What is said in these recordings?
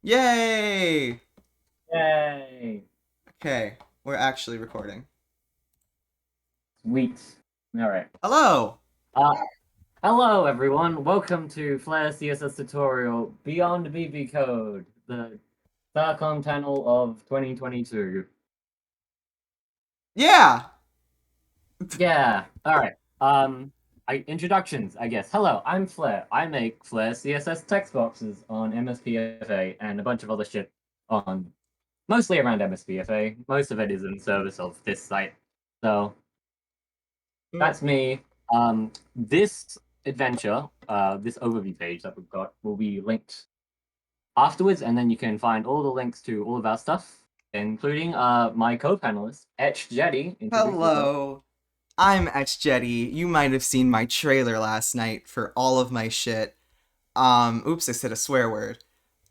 Yay! Yay! Okay, we're actually recording. Sweet. All right. Hello! Uh, Hello, everyone. Welcome to Flare CSS tutorial Beyond BB Code, the SAHCon Panel of 2022. Yeah! Yeah. All right. Introductions, I guess. Hello, I'm Flare. I make Flare CSS text boxes on MSPFA and a bunch of other shit on mostly around MSPFA. Most of it is in service of this site. So that's me. This adventure, this overview page that we've got, will be linked afterwards, and then you can find all the links to all of our stuff, including my co-panelist, Etch Jetty. Introduce yourself. Hello! I'm Etchjetty. You might have seen my trailer last night for all of my shit. Oops, I said a swear word.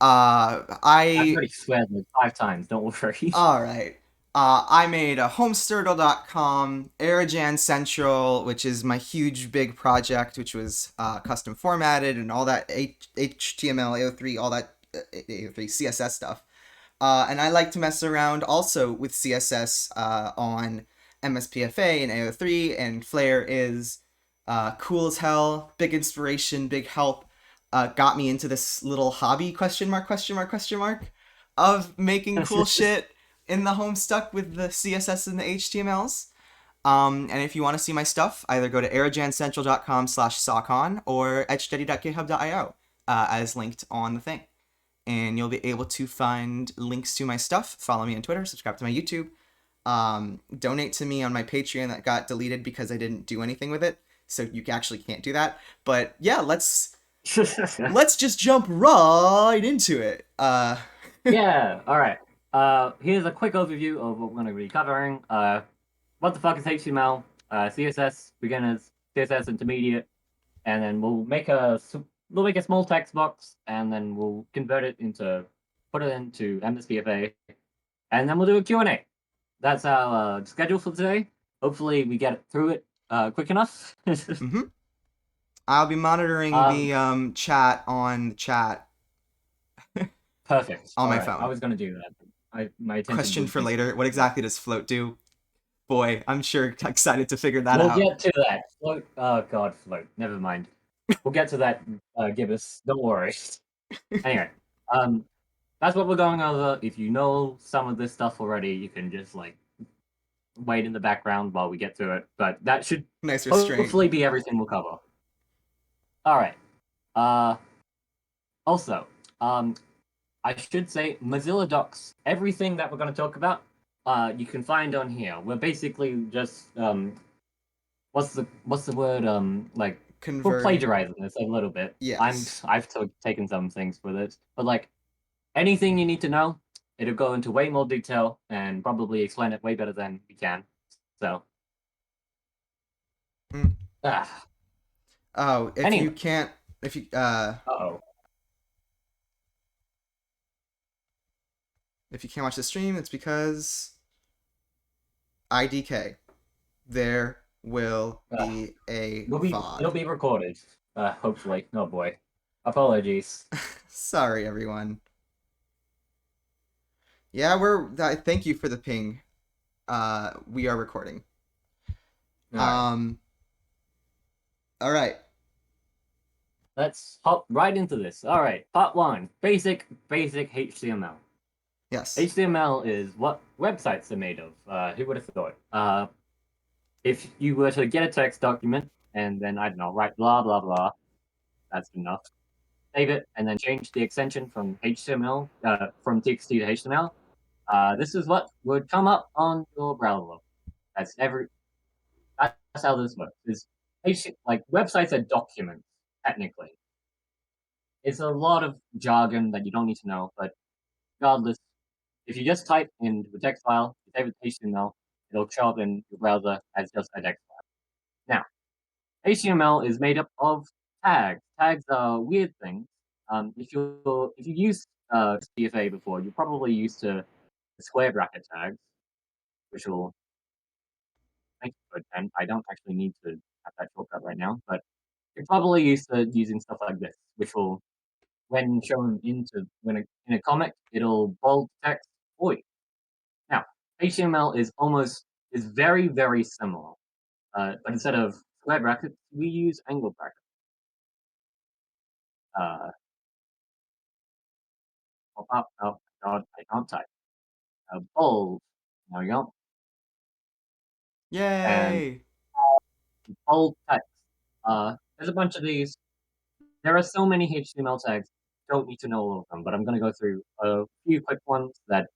I've I already sweared like 5 times. Don't worry. Alright. I made a homesturtle.com, Aerojan Central, which is my huge big project, which was custom formatted and all that HTML, AO3, all that AO3 CSS stuff. And I like to mess around also with CSS on MSPFA and AO3, and Flare is cool as hell, big inspiration, big help. Got me into this little hobby question mark question mark question mark of making cool shit in the Homestuck with the CSS and the HTMLs. And if you want to see my stuff, either go to aerojancentral.com/SAHCon or etchsteady.github.io as linked on the thing. And you'll be able to find links to my stuff. Follow me on Twitter, subscribe to my YouTube, donate to me on my Patreon that got deleted because I didn't do anything with it. So you actually can't do that. But yeah, let's just jump right into it. Yeah. All right. Here's a quick overview of what we're going to be covering. What the fuck is HTML? CSS beginners, CSS intermediate, and then we'll make a small text box, and then we'll put it into MSPFA, and then we'll do a Q&A. That's our schedule for today. Hopefully we get through it quick enough. Mm-hmm. I'll be monitoring um, the chat on the chat Perfect. on All my right, I phone. was gonna do that. My attention Question would for be later: split. what Yeah. exactly does float do? Boy, I'm sure excited to figure that We'll out. get to that. Float. Oh God, float. Never mind. We'll get to that, Gibbous. Don't worry. Anyway, um, that's what we're going over. If you know some of this stuff already, you can just like wait in the background while we get to it. But that should Nice restraint. hopefully be everything we'll cover. All right. Uh, Also, um, I should say Mozilla Docs. Everything that we're going to talk about, you can find on here. We're basically just what's the word? Like we're Converting. plagiarizing this a little bit. Yes. Taken some things with it, but like anything you need to know, it'll go into way more detail and probably explain it way better than we can. So, Mm. ah, Oh, if you anyway. can't, if you Oh, if you can't watch the stream, it's because IDK. There will be a it'll VOD. be recorded. Hopefully. Oh boy. Apologies. Sorry, everyone. Yeah, thank you for the ping. We are recording. All right. Um. All right. Let's hop right into this. All right, part one, basic HTML. Yes. HTML is what websites are made of. Who would have thought? If you were to get a text document and then I don't know, write blah blah blah, that's enough. Save it and then change the extension from HTML from TXT to HTML. This is what would come up on your browser. That's every. That's how this works. Is like websites are documents technically. It's a lot of jargon that you don't need to know, but regardless, if you just type into a text file, you save it to HTML, it'll show up in your browser as just a text file. Now, HTML is made up of tags. Tags are weird things. If you used CFA before, you're probably used to the square bracket tags, which will make it good. And I don't actually need to have that shortcut right now, but you're probably used to using stuff like this, which will when shown in a comic, it'll bold text for you. Now, HTML is very, very similar, but instead of square brackets, we use angle brackets. Pop up, oh god, I can't type. Bold, there we go, and Yay! bold text. There's a bunch of these. There are so many HTML tags. Don't need to know all of them, but I'm going to go through a few quick ones that are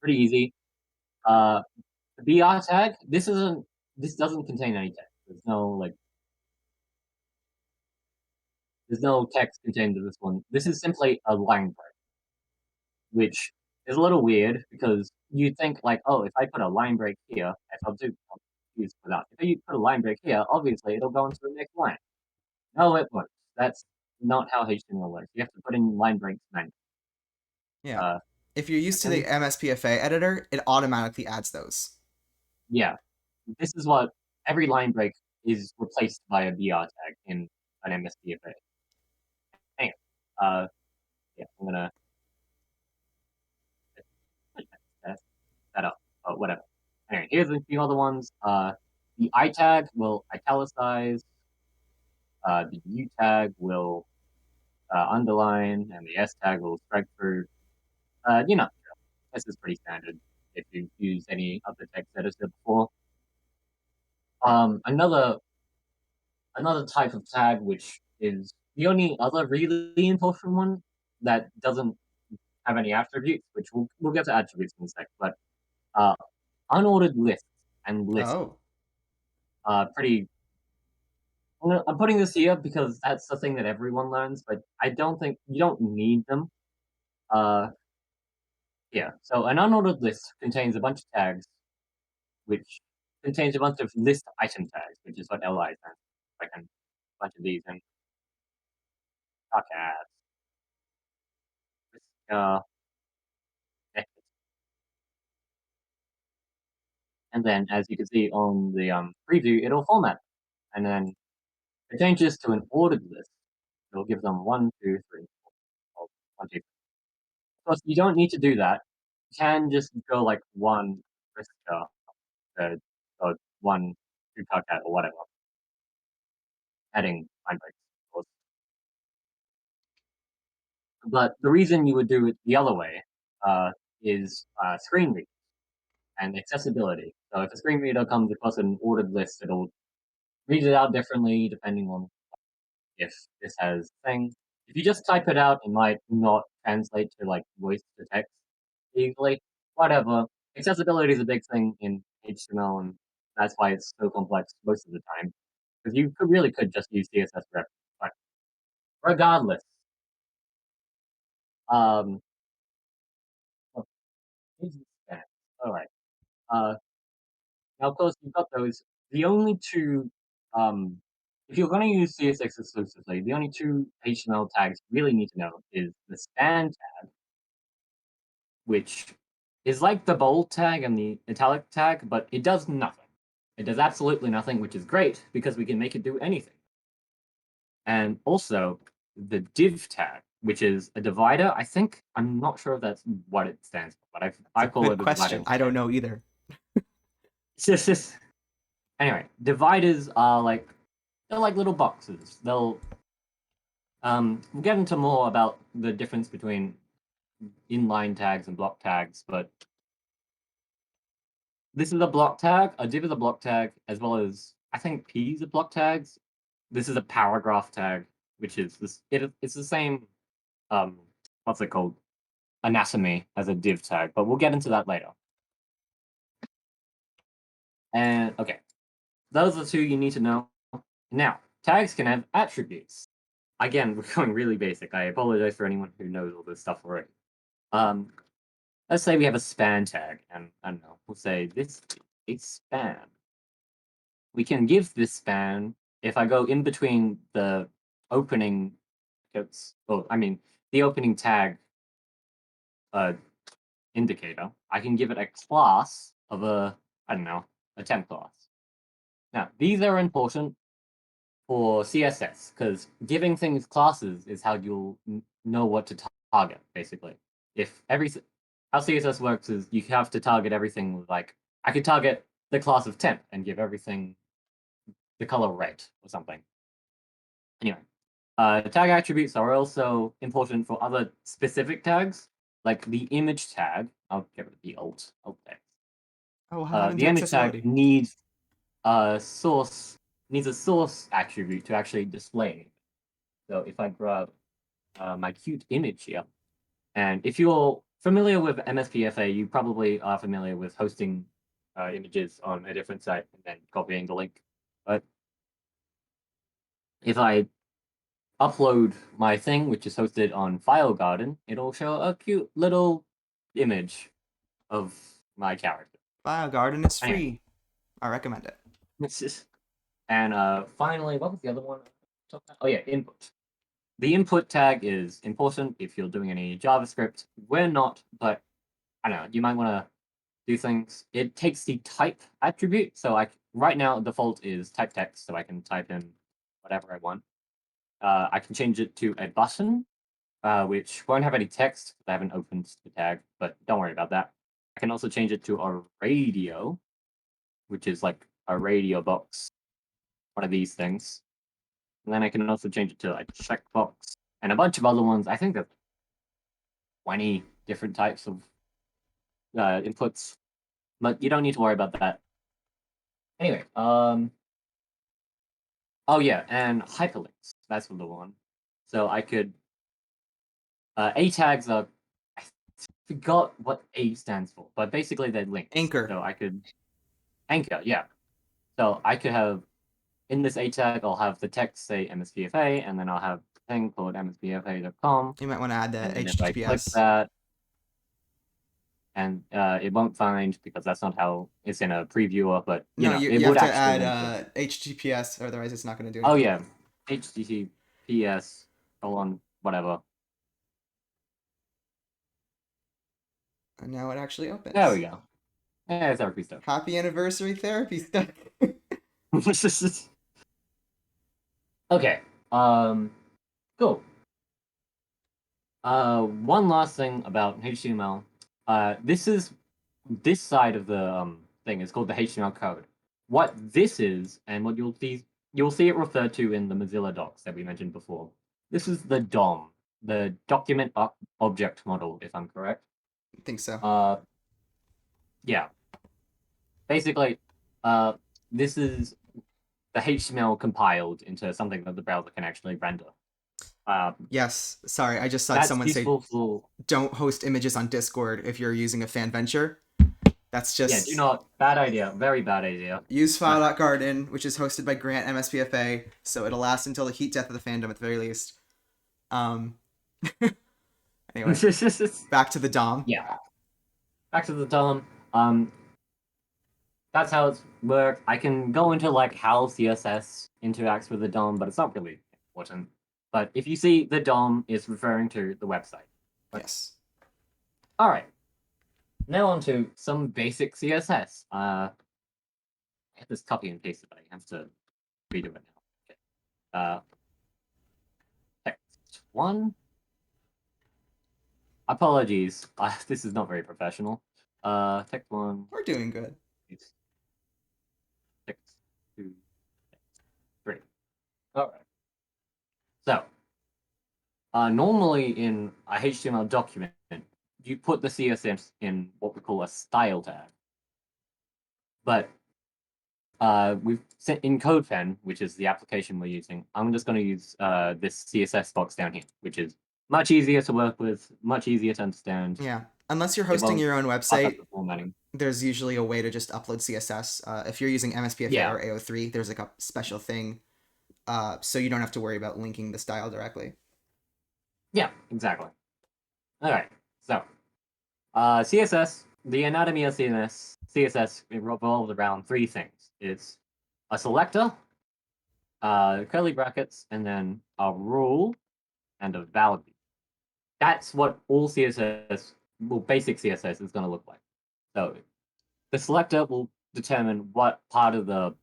pretty easy. The BR tag. This doesn't contain any text. There's no text contained in this one. This is simply a line break, which is a little weird because you think like, oh, if I put a line break here, I'll use without. If you put a line break here, obviously it'll go into the next line. No, it won't. That's not how HTML works. You have to put in line breaks manually. Yeah. Uh, If you're used to the and MSPFA editor, it automatically adds those. yeah, this is what every line break is replaced by a BR tag in an MSPFA. Anyway, yeah, I'm gonna set that up, but whatever. Anyway, here's a few other ones. The I tag will italicize. The U tag will underline, and the S tag will strike through. You know, this is pretty standard if you've used any of the text editor before. Another type of tag, which is the only other really important one that doesn't have any attributes, which we'll get to attributes in a sec, but uh, unordered lists and lists Oh. are pretty. I'm putting this here because that's the thing that everyone learns, but I don't think you don't need them. Uh, yeah, so an unordered list contains a bunch of tags, which contains a bunch of list item tags, which is what LI stands for. Like a bunch of these and ads. Uh, and then as you can see on the preview, it'll format, and then it changes to an ordered list. It'll give them 1, 2, 3, 4, 1, 2. Of course, you don't need to do that. You can just go like one Frisker, or one cat or whatever, adding line breaks, of course. But the reason you would do it the other way is screen readers and accessibility. So if a screen reader comes across an ordered list, it'll read it out differently depending on if this has thing. If you just type it out, it might not translate to like voice to text easily. Whatever. Accessibility is a big thing in HTML, and that's why it's so complex most of the time. Because you really could just use CSS rep. But regardless, um, all right. Uh, Now, of course, you've got those. The only two, if you're going to use CSS exclusively, the only two HTML tags you really need to know is the span tag, which is like the bold tag and the italic tag, but it does nothing. It does absolutely nothing, which is great because we can make it do anything. And also the div tag, which is a divider. I'm not sure if that's what it stands for, but It's I a call good it a divider question. I don't instead. know either. It's just anyway. Dividers are like they're like little boxes. We'll get into more about the difference between inline tags and block tags, but this is a block tag. A div is a block tag, as well as I think P's are block tags. This is a paragraph tag, which is this. It's the same. Um, what's it called? Anatomy as a div tag, but we'll get into that later. And okay, those are two you need to know. Now, tags can have attributes. Again, we're going really basic. I apologize for anyone who knows all this stuff already. Let's say we have a span tag, and I don't know, we'll say this is span. We can give this span if I go in between the opening, the opening tag indicator. I can give it a class of a temp class. Now, these are important for CSS, because giving things classes is how you'll know what to target, basically. If how CSS works is you have to target everything with, like, I could target the class of temp and give everything the color red or something. Anyway, tag attributes are also important for other specific tags, like the image tag. I'll get rid of the alt text. Oh, what happened The to image tag accessibility? needs a source attribute to actually display it. So if I grab my cute image here, and if you're familiar with MSPFA, you probably are familiar with hosting images on a different site and then copying the link. But if I upload my thing, which is hosted on FileGarden, it'll show a cute little image of my character. BioGarden is Anyway, free. I recommend it. and finally, what was the other one? Oh yeah, input. The input tag is important if you're doing any JavaScript. We're not, but I don't know, you might want to do things. It takes the type attribute. So right now, default is type text, so I can type in whatever I want. I can change it to a button, which won't have any text. I haven't opened the tag, but don't worry about that. I can also change it to a radio, which is like a radio box, one of these things. And then I can also change it to a checkbox and a bunch of other ones. I think there's 20 different types of inputs, but you don't need to worry about that. Anyway, oh yeah, and hyperlinks. That's the one. So I could A tags are, I forgot what A stands for, but basically they're links. Anchor. So I could anchor, yeah. So I could have in this A tag, I'll have the text say MSPFA, and then I'll have a thing called mspfa.com. You might want to add the And then if I click HTTPS. that, and it won't find because that's not how it's in a previewer, but you know, it you would have to actually add HTTPS, otherwise it's not going to do Oh anything. yeah, HTTPS whatever. And now it actually opens. There we go. Yeah, it's therapy stuff. Happy anniversary therapy stuff. Okay. Cool. One last thing about HTML. This side of the thing is called the HTML code. What this is, and what you'll see it referred to in the Mozilla docs that we mentioned before. This is the DOM, the document object model, if I'm correct. I think so. Yeah. Basically, this is the HTML compiled into something that the browser can actually render. Yes, sorry, I just saw someone say don't host images on Discord if you're using a fan venture. That's just... Yeah, do not. Bad idea. Very bad idea. Use file.garden, which is hosted by Grant MSPFA, so it'll last until the heat death of the fandom at the very least. Anyway, back to the DOM. Yeah. Back to the DOM. That's how it's worked. I can go into like how CSS interacts with the DOM, but it's not really important. But if you see the DOM is referring to the website. Yes. All right. Now on to some basic CSS. I have this copy and paste it, but I have to redo it now. Okay. Text 1. Apologies. This is not very professional. Text 1. We're doing good. Text 2. Text 3. All right. So, normally in a HTML document, you put the CSS in what we call a style tag. But we've set in CodePen, which is the application we're using. I'm just going to use this CSS box down here, which is much easier to work with, much easier to understand. Yeah, unless you're hosting your own website, there's usually a way to just upload CSS. If you're using MSPFA or AO3, there's like a special thing, so you don't have to worry about linking the style directly. Yeah, exactly. All right, so CSS, the anatomy of CSS revolves around 3 things. It's a selector, curly brackets, and then a rule and a value. That's what all CSS, well, basic CSS is going to look like. So the selector will determine what part of the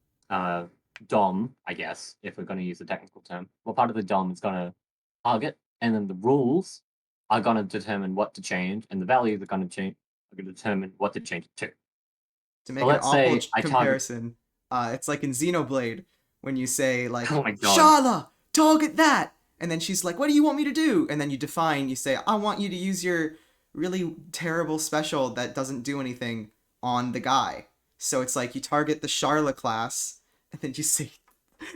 DOM, I guess, if we're going to use a technical term, what part of the DOM is going to target, and then the rules are going to determine what to change, and the values are going to determine what to change it to. To So make an let's awful say I target. comparison, it's like in Xenoblade when you say Oh like my god. Shala, target that, and then she's like, "What do you want me to do?" And then you define. You say, "I want you to use your really terrible special that doesn't do anything on the guy." So it's like you target the Sharla class, and then you say,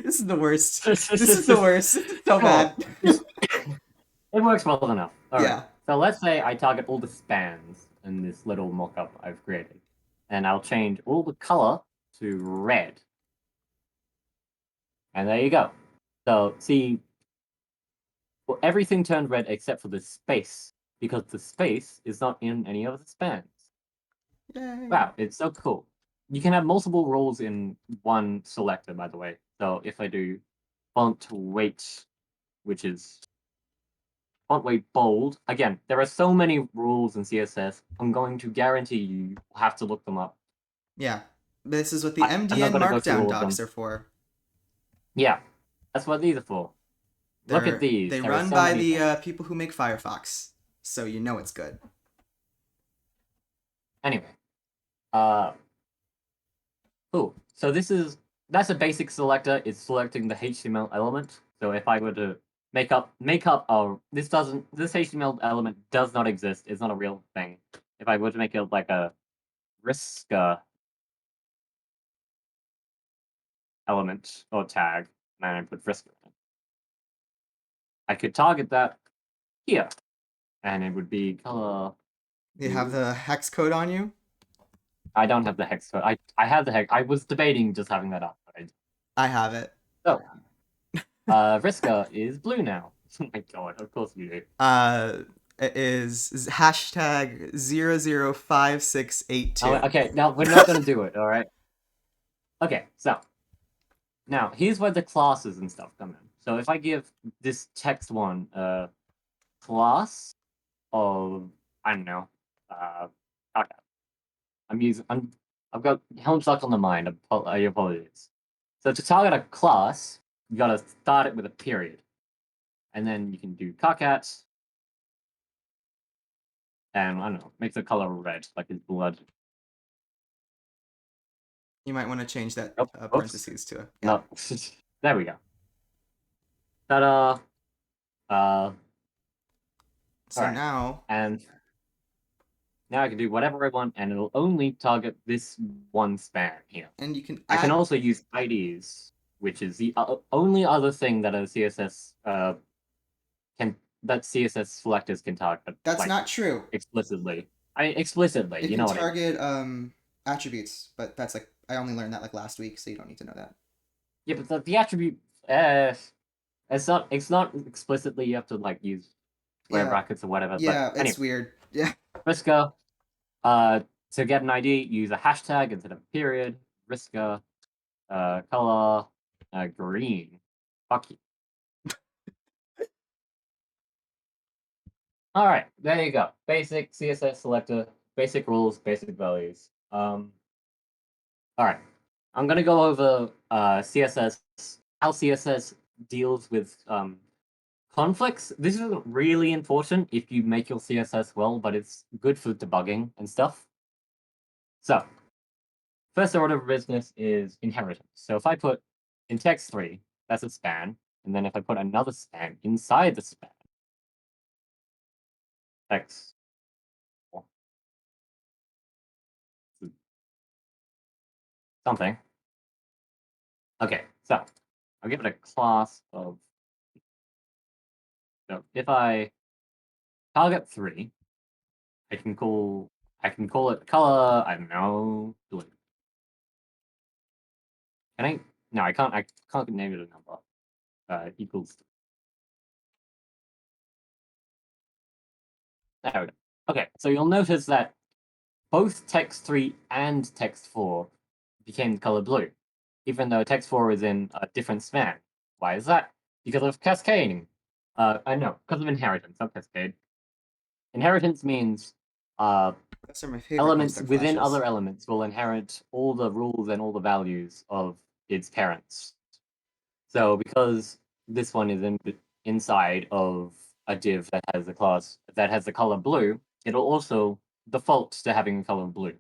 "This is the worst. This is the worst. This is so Sure. bad." It works well enough. All right. Yeah. So let's say I target all the spans in this little mockup I've created, and I'll change all the color to red. And there you go. So see, well, everything turned red except for the space, because the space is not in any of the spans. Yay. Wow, it's so cool. You can have multiple roles in one selector, by the way. So if I do font weight, which is font weight bold, again, there are so many rules in CSS. I'm going to guarantee you have to look them up. Yeah. This is what the I'm not MDN going to go through Markdown all of docs them. are for. Yeah, that's what these are for. Look at these. They There are run so by many the things. people who make Firefox, so you know it's good. Anyway, cool. So that's a basic selector. It's selecting the HTML element. So if I were to make up this HTML element does not exist. It's not a real thing. If I were to make it like a Riska element or tag, and I put Riska, I could target that here, and it would be color. You have the hex code on you? I don't have the hex code. I have the hex. I was debating just having that up. But I have it. so, Riska is blue now. Oh my god! Of course you do. It is hashtag 005682. Oh, okay, now we're not gonna do it. All right. Okay, so now here's where the classes and stuff come in. So if I give this text one a class of, I don't know, okay, I've got Helm stuck on the mind. I apologize. So to target a class, you gotta start it with a period, and then you can do cockats, and I don't know, make the color red like his blood. You might want to change that Oh, oops, parentheses to a. Yeah. no, there we go. Ta-da! All So right, now, and now I can do whatever I want, and it'll only target this one span here. and you can I can add. also use IDs, which is the only other thing that a CSS can that CSS selectors can target, That's like not true. explicitly. Explicitly, It you can know what I mean. target attributes, but that's like I only learned that like last week, so you don't need to know that. Yeah, but the attribute, it's not explicitly. You have to like use square Yeah. brackets or whatever. But Yeah, it's anyway, weird. Yeah. Riska. To get an ID, use a hashtag instead of a period. Riska. Color. Green. Fuck you. All right, there you go. Basic CSS selector, basic rules, basic values. All right, I'm gonna go over CSS, how CSS deals with conflicts. This isn't really important if you make your CSS well, but it's good for debugging and stuff. So, first order of business is inheritance. So if I put in text 3, that's a span, and then if I put another span inside the span, text something. Okay, so I'll give it a class of. So if I target 3, I can call it color. I don't know, blue. Can I? No, I can't. I can't name it a number. Equals. There we go. Okay, so you'll notice that both text 3 and text 4 became the color blue, even though text 4 is in a different span. Why is that? Because of cascading. I know, because of inheritance, not cascade. Inheritance means Those are my favorite elements Homestuck within flashes. other elements will inherit all the rules and all the values of its parents. So because this one is inside of a div that has a class that has the color blue, it'll also default to having color blue.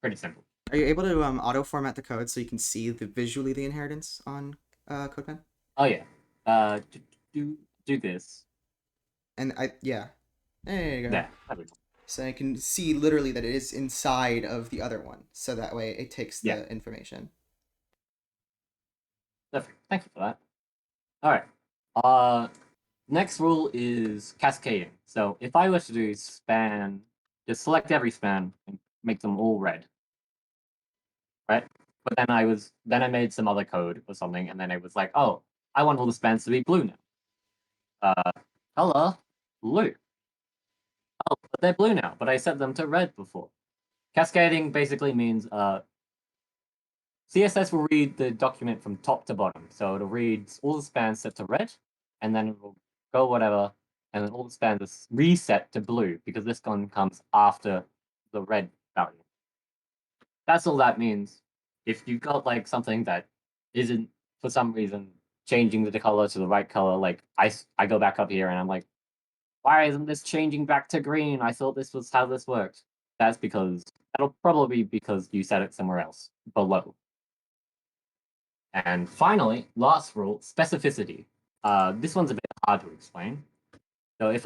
Pretty simple. Are you able to auto format the code so you can see visually the inheritance on CodePen? Oh yeah. Do this. And yeah, there you go. There. So I can see literally that it is inside of the other one, so that way it takes the Yeah. information. Perfect. Thank you for that. All right. Next rule is cascading. So if I were to do span, just select every span and make them all red, right? But then I made some other code or something, and then it was like, oh, I want all the spans to be blue now. Color blue. Oh, but they're blue now, but I set them to red before. Cascading basically means CSS will read the document from top to bottom. So it'll read all the spans set to red, and then it will go whatever, and then all the spans are reset to blue because this one comes after the red value. That's all that means. If you've got like something that isn't for some reason changing the color to the right color, like I go back up here and I'm like, why isn't this changing back to green? I thought this was how this worked. That'll probably be because you set it somewhere else below. And finally, last rule, specificity. This one's a bit hard to explain. I'm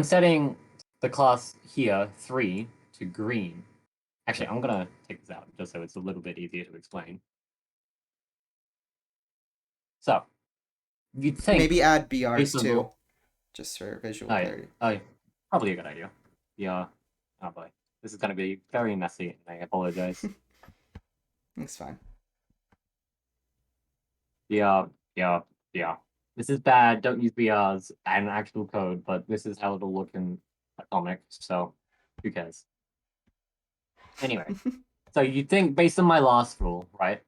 setting the class here 3 to green. Actually, I'm gonna take this out just so it's a little bit easier to explain. So you'd think Maybe add BRs reasonable... too, just for visual clarity. Probably a good idea. Yeah. Oh boy, this is gonna be very messy, and I apologize. It's fine. Yeah. This is bad. Don't use BRs and actual code, but this is how it'll look in a comic, so who cares? Anyway, so you'd think based on my last rule, right?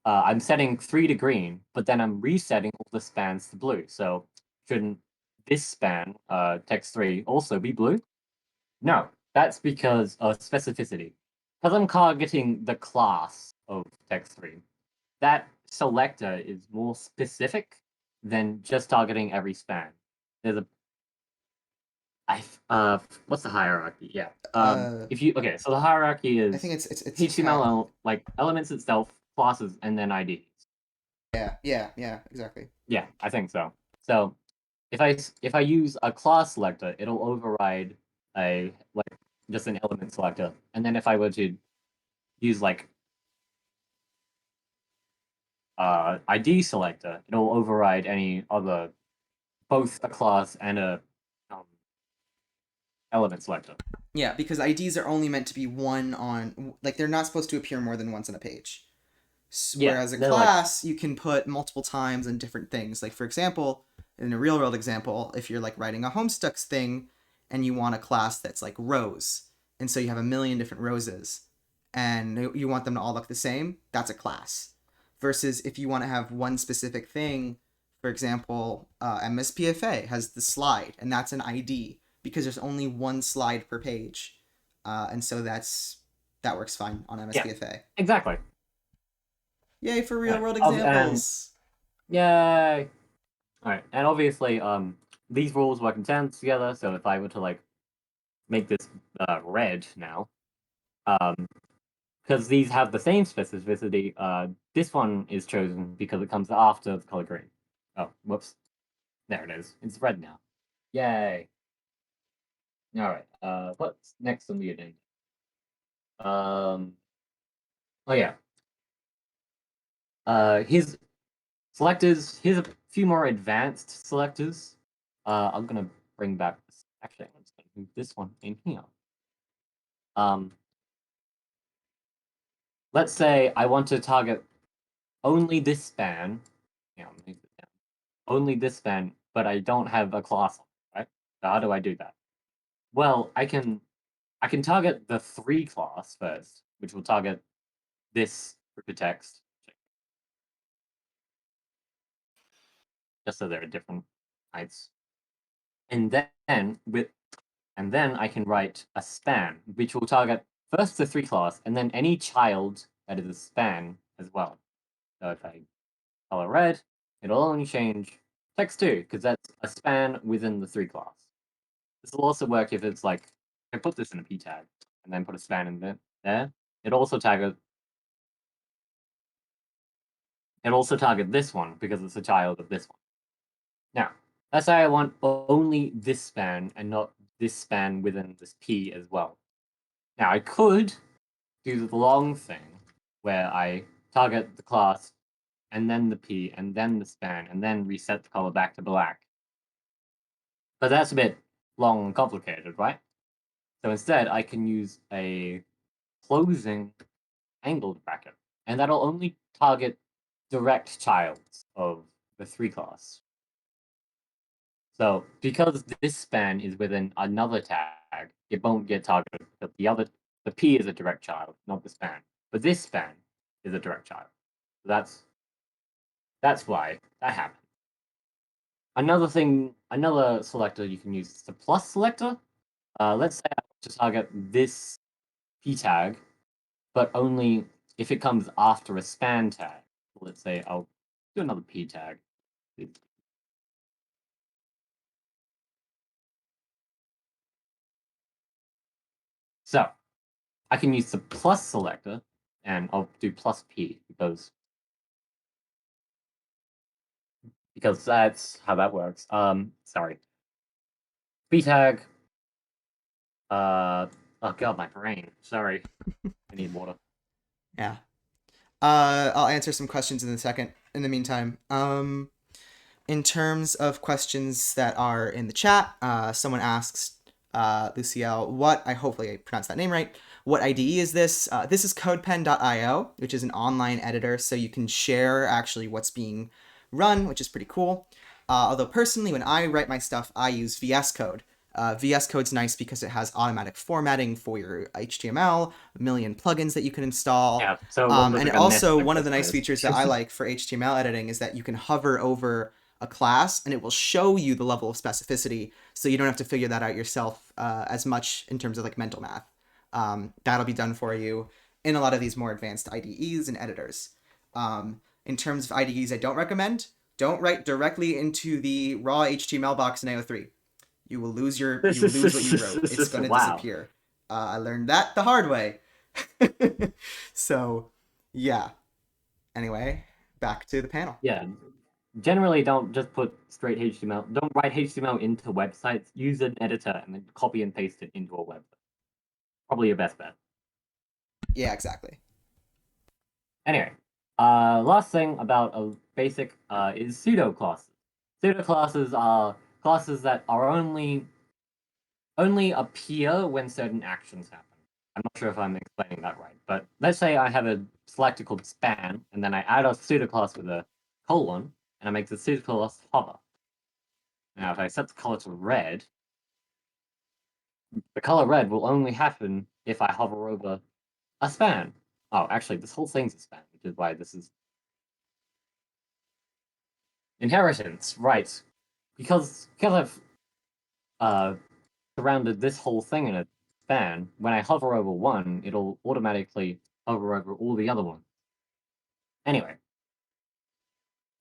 I'm setting 3 to green, but then I'm resetting all the spans to blue. So shouldn't this span, text 3, also be blue? No, that's because of specificity. Because I'm targeting the class of text 3, that selector is more specific than just targeting every span. There's what's the hierarchy? Yeah. So the hierarchy is I think it's HTML like elements itself, classes, and then IDs. Yeah, exactly. Yeah, I think so. So if I use a class selector, it'll override just an element selector, and then if I were to use ID selector, it'll override any other, both a class and a element selector. Yeah, because IDs are only meant to be one on, like, they're not supposed to appear more than once on a page. Whereas a class, you can put multiple times in different things. Like, for example, in a real world example, if you're like writing a Homestuck thing and you want a class that's like rows, and so you have a million different roses, and you want them to all look the same, that's a class. Versus if you want to have one specific thing, for example, MSPFA has the slide, and that's an ID because there's only one slide per page, and so that works fine on MSPFA. Yeah, exactly. Yay for real world examples! Yay! All right, and obviously, these rules work in tandem together. So if I were to like make this red now, because these have the same specificity, this one is chosen because it comes after the color green. Oh, whoops! There it is. It's red now. Yay! All right. What's next on the agenda? Oh yeah. Here's selectors. Here's a few more advanced selectors. I'm gonna bring back this. Actually, I'm just gonna move this one in here. Let's say I want to target only this span. Yeah, I'm gonna move it down. Only this span, but I don't have a class, right? So how do I do that? Well, I can target the 3 class first, which will target this group of text. Just so they're different heights. And then I can write a span, which will target first the 3 class, and then any child that is a span as well. So if I color red, it'll only change text 2, because that's a span within the 3 class. This will also work if it's like, I put this in a p tag, and then put a span in there. It'll also target this one, because it's a child of this one. Now, let's say I want only this span, and not this span within this p as well. Now, I could do the long thing, where I target the class, and then the p, and then the span, and then reset the color back to black. But that's a bit long and complicated, right? So instead, I can use a closing angled bracket, and that'll only target direct childs of the 3 class. So because this span is within another tag, it won't get targeted. But the p is a direct child, not the span. But this span is a direct child. So that's why that happened. Another selector you can use is the plus selector. Let's say I want to target this p tag, but only if it comes after a span tag. Let's say I'll do another p tag. So I can use the plus selector, and I'll do plus p because that's how that works. Sorry. P tag. Oh god, my brain. Sorry. I need water. Yeah. I'll answer some questions in a second. In the meantime, in terms of questions that are in the chat, someone asks, Luciel, hopefully I pronounced that name right. What IDE is this? This is CodePen.io, which is an online editor, so you can share actually what's being run, which is pretty cool. Although personally, when I write my stuff, I use VS Code. VS Code's nice because it has automatic formatting for your HTML, a million plugins that you can install. Yeah, so and also one of the nice features that I like for HTML editing is that you can hover over a class and it will show you the level of specificity, so you don't have to figure that out yourself as much in terms of like mental math. That'll be done for you in a lot of these more advanced IDEs and editors. In terms of IDEs I don't recommend, don't write directly into the raw HTML box in AO3. You will lose what you wrote. It's going to disappear. I learned that the hard way. So, yeah. Anyway, back to the panel. Yeah. Generally, don't just put straight HTML. Don't write HTML into websites. Use an editor and then copy and paste it into a website. Probably your best bet. Yeah, exactly. Anyway, last thing about a basic is pseudo classes. Pseudo classes are classes that are only appear when certain actions happen. I'm not sure if I'm explaining that right, but let's say I have a selector called span, and then I add a pseudo class with a colon, and I make the pseudo class hover. Now, if I set the color to red, the color red will only happen if I hover over a span. Oh, actually, this whole thing's a span, which is why this is inheritance, right? Because I've surrounded this whole thing in a span, when I hover over one, it'll automatically hover over all the other ones. Anyway.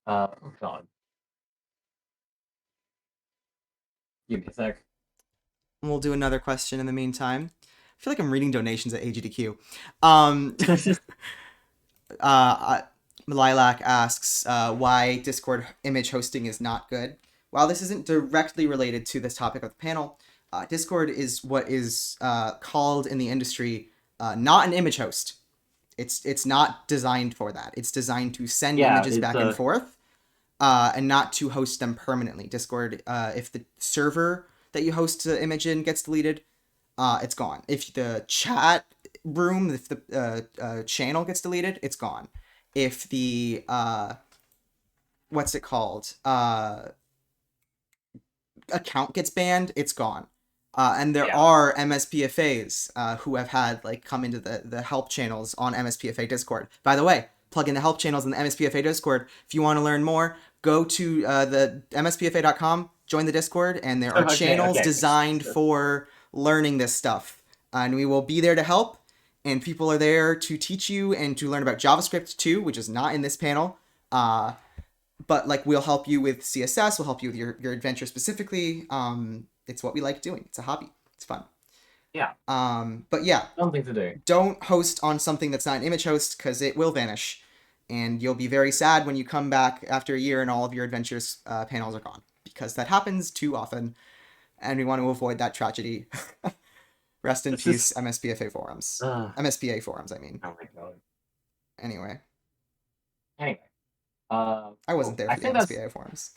Oh god. Give me a sec. We'll do another question in the meantime. I feel like I'm reading donations at AGDQ. Lilac asks why Discord image hosting is not good. While this isn't directly related to this topic of the panel, Discord is what is called in the industry not an image host. It's not designed for that. It's designed to send images back and forth and not to host them permanently. Discord, if the server that you host the image in gets deleted, it's gone. If the chat room, if the channel gets deleted, it's gone. If the what's it called, account gets banned, it's gone. And there are MSPFAs who have had like come into the help channels on MSPFA Discord. By the way, plug in the help channels in the MSPFA Discord. If you want to learn more, go to the MSPFA.com, join the Discord, and there are channels designed for learning this stuff. And we will be there to help. and people are there to teach you and to learn about JavaScript too, which is not in this panel. But like we'll help you with CSS, we'll help you with your adventure specifically. It's what we like doing. It's a hobby. It's fun. Yeah. But yeah, Something to do. don't host on something that's not an image host because it will vanish, and you'll be very sad when you come back after a year and all of your adventures panels are gone because that happens too often, and we want to avoid that tragedy. Rest in peace, MSPFA forums. MSPA forums, I mean. Oh my god. Anyway. Anyway. I wasn't there for the MSPA forums.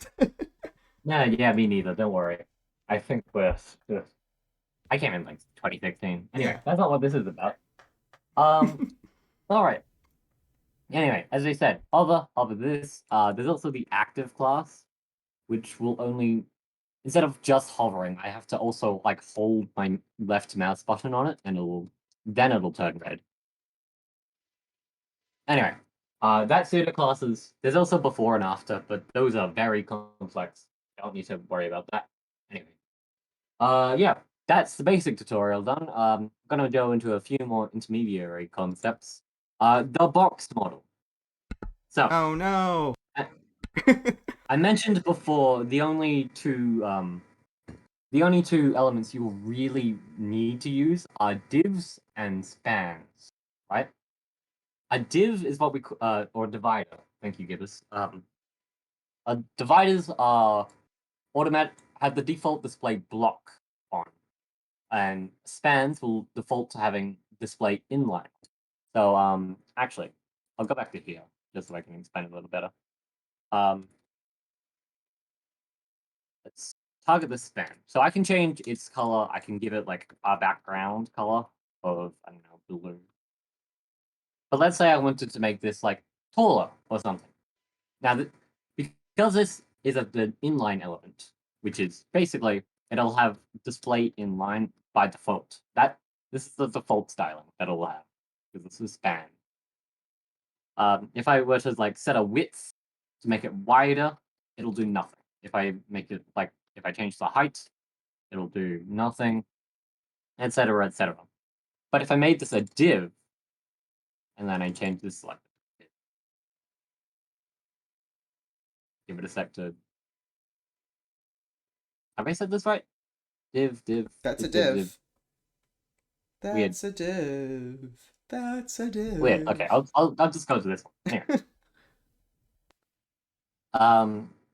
Yeah, me neither. Don't worry. I think I came in like 2016. Anyway, Yeah. that's not what this is about. All right. Anyway, as we said, other this, there's also the active class, which will only, instead of just hovering, I have to also like hold my left mouse button on it, and it'll turn red. Anyway, that pseudo classes. There's also before and after, but those are very complex. Don't need to worry about that. Anyway, yeah, that's the basic tutorial done. I'm gonna go into a few more intermediary concepts. The box model. So, oh no. I mentioned before the only two elements you will really need to use are divs and spans, right? A div is what we or divider. Thank you, Gibbous. Dividers are have the default display block on, and spans will default to having display inline. So actually, I'll go back to here just so I can explain it a little better. Let's target the span. So I can change its color. I can give it like a background color of, I don't know, blue. But let's say I wanted to make this like taller or something. Now, because this is an inline element, which is basically it'll have display inline by default. This is the default styling that it'll have because this is span. If I were to like set a width to make it wider, it'll do nothing. If I make it like if I change the height, it'll do nothing, etc., etc. But if I made this a div, and then I change this like, give it a sec to. Have I said this right? Div. That's a div. div. That's a div. That's a div. Weird. Okay, I'll just go to this one. Anyway.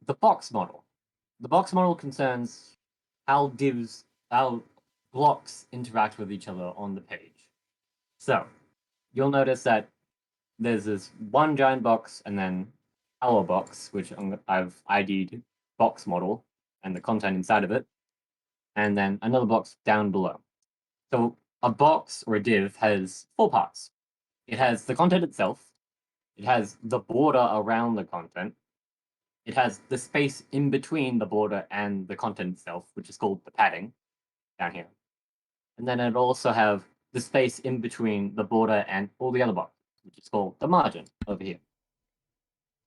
The box model. The box model concerns how blocks interact with each other on the page. So you'll notice that there's this one giant box and then our box, which I've ID'd box model and the content inside of it, and then another box down below. So a box or a div has 4 parts. It has the content itself, it has the border around the content, it has the space in between the border and the content itself, which is called the padding down here. And then it'll also have the space in between the border and all the other boxes, which is called the margin over here.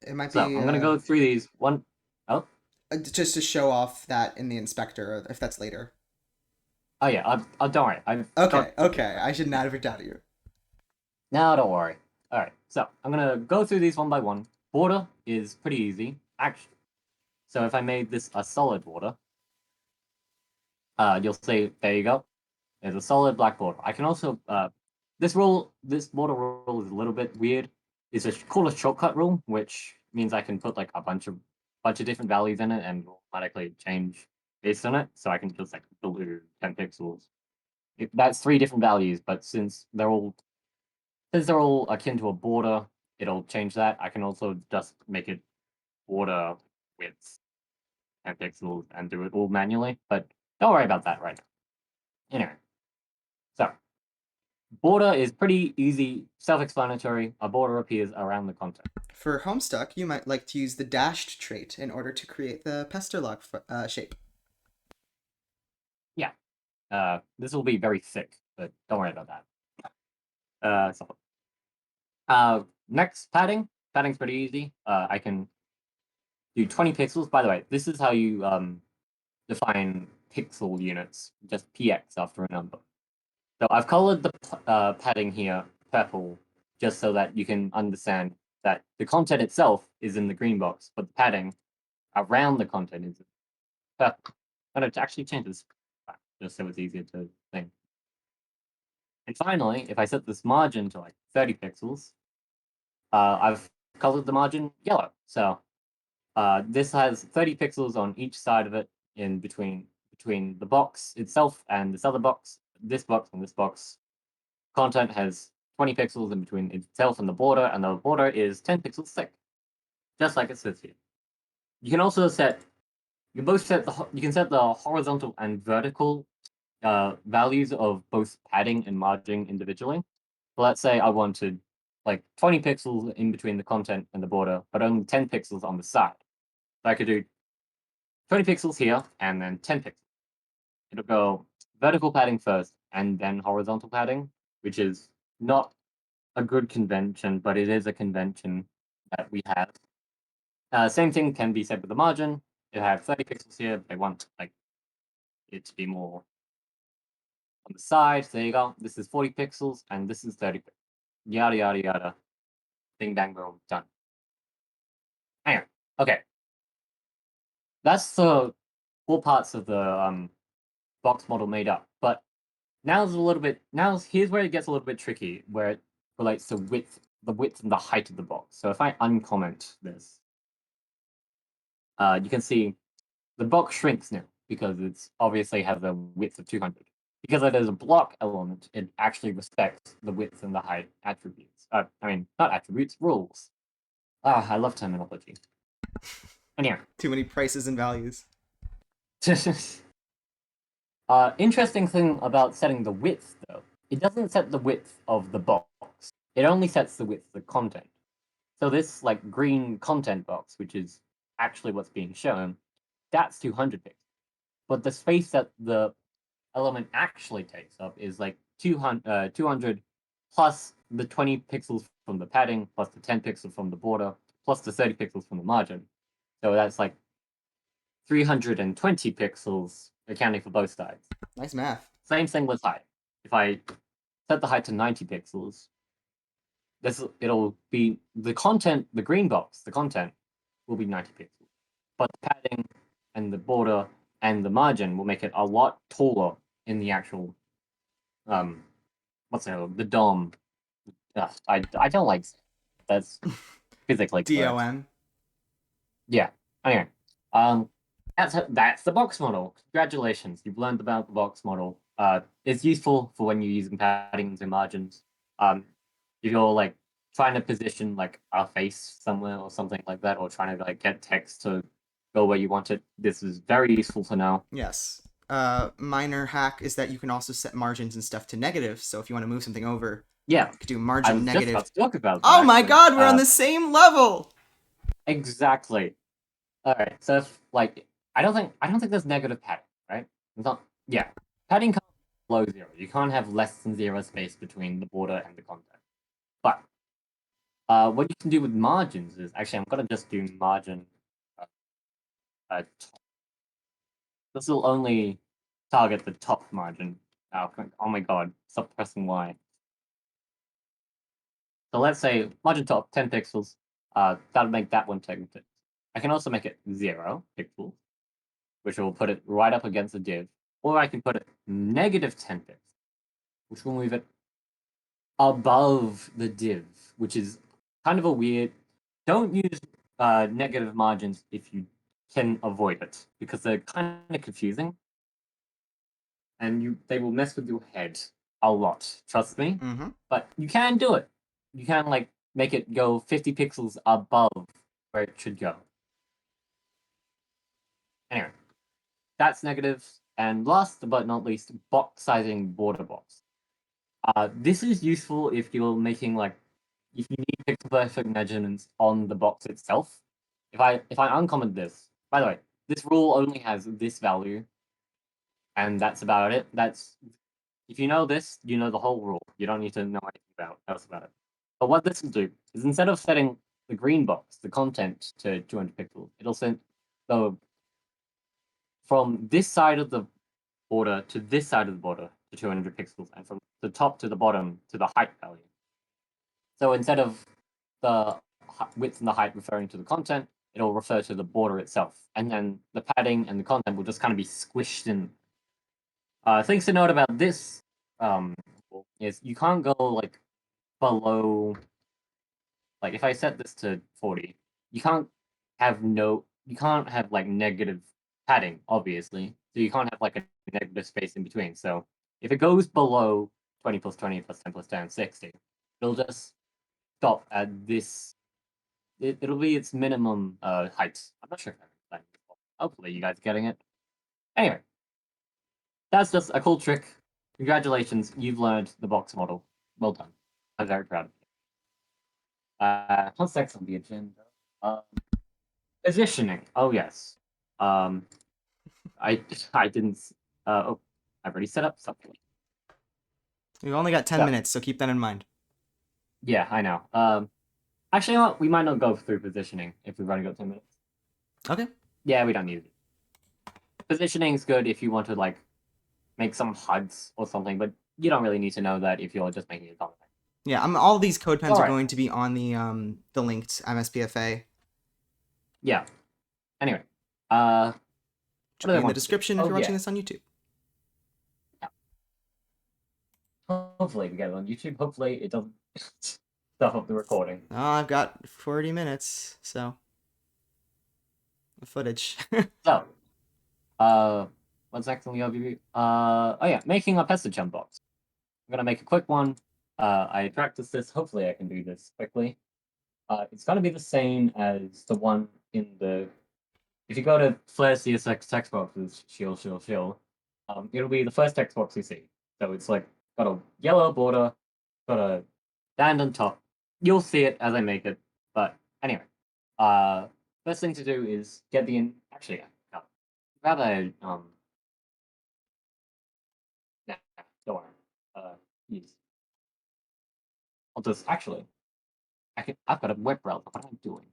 It might So be. I'm going to go through these one. Oh, just to show off that in the inspector, if that's later. oh yeah. Don't worry. Okay. I should not have doubted you. No, don't worry. All right. So I'm going to go through these one by one. Border is pretty easy, actually. So if I made this a solid border, you'll see, there you go. There's a solid black border. I can also, this border rule is a little bit weird. It's called a shortcut rule, which means I can put like a bunch of different values in it and automatically change based on it. So I can just like blue 10 pixels. That's 3 different values, but since they're all akin to a border, it'll change that. I can also just make it border width 10 pixels and do it all manually, but don't worry about that right now. Anyway, so border is pretty easy, self-explanatory. A border appears around the content. For Homestuck, you might like to use the dashed trait in order to create the Pesterlock shape. Yeah, this will be very thick, but don't worry about that. Next, padding. Padding's pretty easy. I can do 20 pixels. By the way, this is how you define pixel units, just px after a number. So I've colored the padding here purple just so that you can understand that the content itself is in the green box, but the padding around the content is purple. I'm going to actually change this just so it's easier to think. And finally, if I set this margin to like 30 pixels, I've colored the margin yellow. So this has 30 pixels on each side of it in between the box itself and this other box, this box and this box. Content has 20 pixels in between itself and the border is 10 pixels thick, just like it says here. You can also set, you can set the horizontal and vertical values of both padding and margin individually. So let's say I wanted like 20 pixels in between the content and the border, but only 10 pixels on the side. So I could do 20 pixels here and then 10 pixels. It'll go vertical padding first and then horizontal padding, which is not a good convention, but it is a convention that we have. Same thing can be said with the margin. You have 30 pixels here, but I want like it to be more on the side. So there you go. This is 40 pixels and this is 30 pixels. Yada yada yada. Bing bang boom, done. Anyway, okay. That's the four parts of the box model made up. But here's where it gets a little bit tricky, where it relates to the width and the height of the box. So if I uncomment this, you can see the box shrinks now because it's obviously has a width of 200. Because it is a block element, it actually respects the width and the height attributes. I mean, not attributes, rules. I love terminology. Anyway. Too many prices and values. Interesting thing about setting the width, though, it doesn't set the width of the box. It only sets the width of the content. So this like green content box, which is actually what's being shown, that's 200 pixels. But the space that the element actually takes up is like 200 plus the 20 pixels from the padding, plus the 10 pixels from the border, plus the 30 pixels from the margin. So that's like 320 pixels accounting for both sides. Nice math. Same thing with height. If I set the height to 90 pixels, it'll be the content, the green box, the content will be 90 pixels. But the padding and the border and the margin will make it a lot taller in the actual the DOM. I don't like that's physically DOM. Yeah. Anyway, that's the box model. Congratulations, you've learned about the box model. It's useful for when you're using paddings and margins. If you're like trying to position like a face somewhere or something like that, or trying to like get text to go where you want it, this is very useful to know. Yes. Minor hack is that you can also set margins and stuff to negative. So if you want to move something over, yeah, you could do margin negative. Just about to talk about that, that, my god, we're on the same level. Exactly. All right. So if like I don't think there's negative padding, right? It's not. Yeah, padding can't be below 0. You can't have less than 0 space between the border and the content. But what you can do with margins is actually I'm gonna just do margin. This will only target the top margin. Oh my god! Stop pressing Y. So let's say margin top 10 pixels. That'll make that one 10 pixels. I can also make it 0 pixels, which will put it right up against the div. Or I can put it negative 10 pixels, which will move it above the div, which is kind of a weird. Don't use negative margins if you can avoid it, because they're kind of confusing. And they will mess with your head a lot, trust me. Mm-hmm. But you can do it. You can like make it go 50 pixels above where it should go. Anyway, that's negative. And last but not least, box sizing border box. This is useful if you're making like if you need pixel perfect measurements on the box itself. If I uncomment this, by the way, this rule only has this value, and that's about it. That's if you know this, you know the whole rule. You don't need to know anything else about it. But what this will do is instead of setting the green box, the content to 200 pixels, it'll send from this side of the border to this side of the border to 200 pixels, and from the top to the bottom to the height value. So instead of the width and the height referring to the content, it'll refer to the border itself. And then the padding and the content will just kind of be squished in. Things to note about this is you can't go like below, like if I set this to 40, you can't have like negative padding, obviously. So you can't have like a negative space in between. So if it goes below 20 plus 20 plus 10 plus 10, 60, it'll just stop at this. It'll be its minimum height. I'm not sure if I'm explaining this well. Hopefully you guys are getting it. Anyway, that's just a cool trick. Congratulations, you've learned the box model. Well done. I'm very proud of you. What's next on the agenda? Positioning. Oh yes. I didn't. Oh, I've already set up something. We've only got 10 minutes, so keep that in mind. Yeah, I know. Actually, you know what? We might not go through positioning if we've only got 10 minutes. Okay. Yeah, we don't need it. Positioning is good if you want to like make some HUDs or something, but you don't really need to know that if you're just making a comment. Yeah, all these code pens are Alright. going to be on the linked MSPFA. Yeah. Anyway, Should be in the description if you're watching this on YouTube. Hopefully we get it on YouTube. Hopefully it doesn't stuff up the recording. Oh, I've got 40 minutes, so footage. So, what's next on the overview? Oh yeah, making a pestachum box. I'm gonna make a quick one. I practiced this. Hopefully I can do this quickly. It's gonna be the same as the one in the. If you go to Flare CSS text boxes, shield, it'll be the first text box you see. So it's like got a yellow border, got a band on top. You'll see it as I make it. But anyway, first thing to do is get the actually grab a nah, don't worry. Use. I'll just actually I've got a web browser. What am I doing?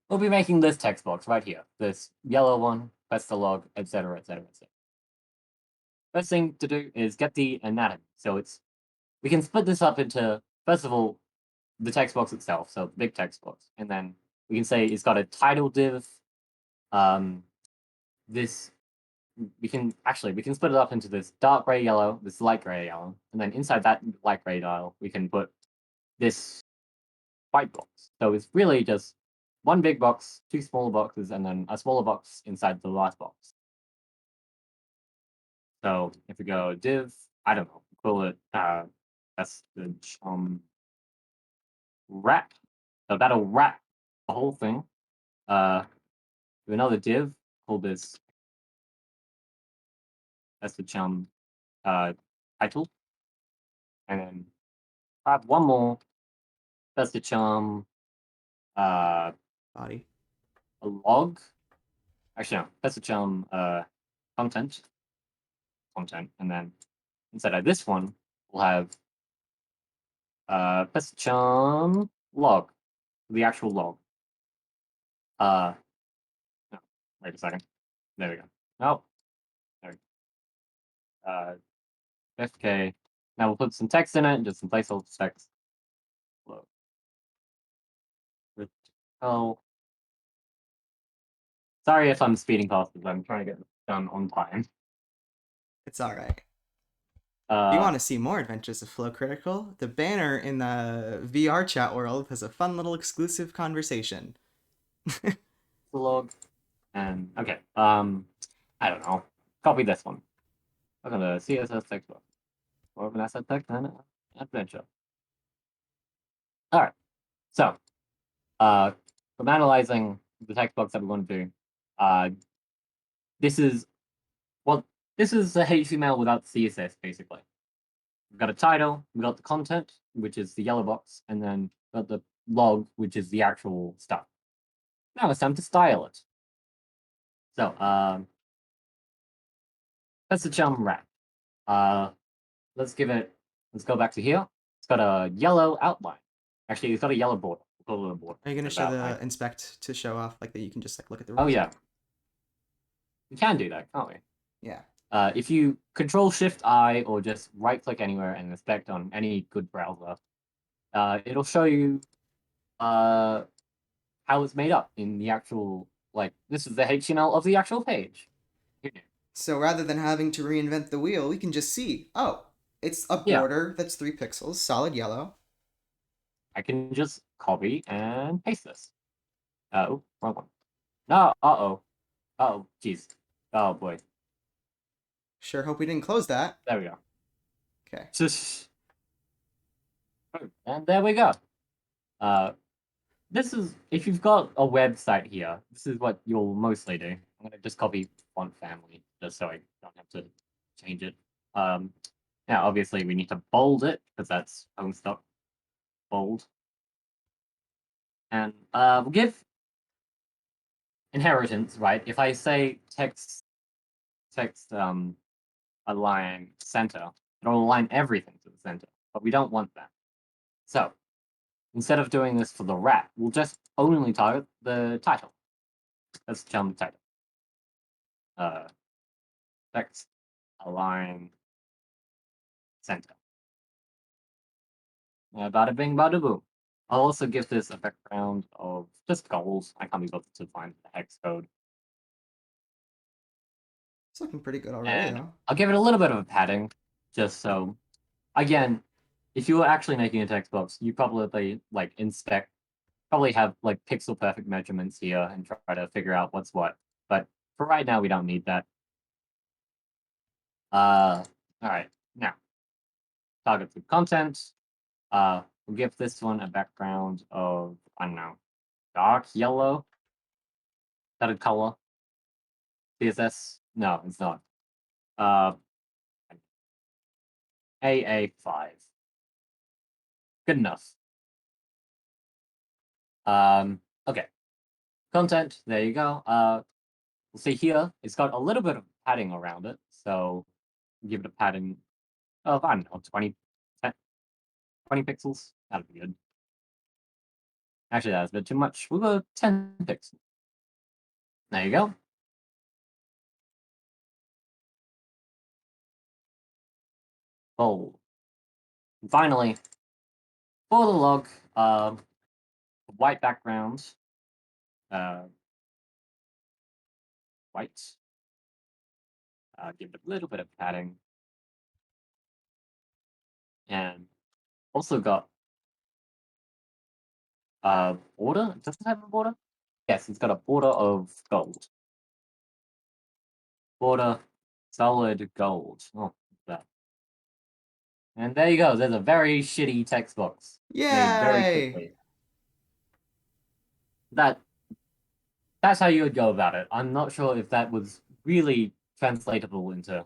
We'll be making this text box right here. This yellow one, press the log, etc., etc., etc. First thing to do is get the anatomy. So we can split this up into, first of all, the text box itself, so the big text box, and then we can say it's got a title div. We can split it up into this dark gray yellow, this light gray yellow, and then inside that light gray dial, we can put this white box. So it's really just one big box, two smaller boxes, and then a smaller box inside the last box. So if we go div, I don't know, call it message wrap. So that'll wrap the whole thing. Do another div, call this message title, and then have one more message Body. a log. Actually, no, message content, and then inside of this one, we'll have message log, the actual log. No, wait a second. There we go. Oh, there we go. FK. Now we'll put some text in it, just some placeholder text. Oh, sorry if I'm speeding past it, but I'm trying to get this done on time. It's all right. If you want to see more adventures of Flow Critical, the banner in the VR chat world has a fun little exclusive conversation. Log. And okay, I don't know. Copy this one. Look at the CSS text box. More of an asset text and adventure. All right. So, from analyzing the text box that we want to do, this is a HTML without CSS, basically. We've got a title, we've got the content, which is the yellow box, and then we've got the log, which is the actual stuff. Now it's time to style it. So, that's the chum wrap. Let's go back to here. It's got a yellow outline. Actually, it's got a yellow border. a little bored. Are you gonna show the inspect to show off like that? You can just like look at the rules. Oh yeah, we can do that, can't we? Yeah. If you Control Shift I or just right click anywhere and inspect on any good browser, it'll show you how it's made up in the actual, like, this is the HTML of the actual page. So rather than having to reinvent the wheel, we can just see, oh, it's a Yeah. border that's 3 pixels, solid yellow. I can just copy and paste this. Oh, wrong one. No, uh-oh. Uh-oh, jeez. Oh, boy. Sure hope we didn't close that. There we go. Okay. And there we go. This is, if you've got a website here, this is what you'll mostly do. I'm going to just copy font family, just so I don't have to change it. Now, obviously, we need to bold it, because that's Homestuck bold. And we'll give inheritance, right? If I say text align center, it'll align everything to the center, but we don't want that. So instead of doing this for the wrap, we'll just only target the title. Let's jump the title. Text align center. Bada bing, bada boom. I'll also give this a background of just gold. I can't be bothered to find the hex code. It's looking pretty good already, And though. I'll give it a little bit of a padding, just so, again, if you were actually making a text box, you probably like inspect, probably have like pixel perfect measurements here and try to figure out what's what. But for right now, we don't need that. All right, now target the content. We'll give this one a background of, I don't know, dark yellow. Is that a color? CSS? No, it's not. AA5. Good enough. Okay. Content, there you go. We'll see here, it's got a little bit of padding around it, so give it a padding of, I don't know, 20 pixels. That'd be good. Actually, that's a bit too much. We'll go 10 pixels. There you go. Bold. And finally, for the log, white background. White. Give it a little bit of padding. And also got border. Does it have a border? Yes, it's got a border of gold. Border, solid gold. Oh, that. And there you go. There's a very shitty text box made very Yay! quickly. That's how you would go about it. I'm not sure if that was really translatable into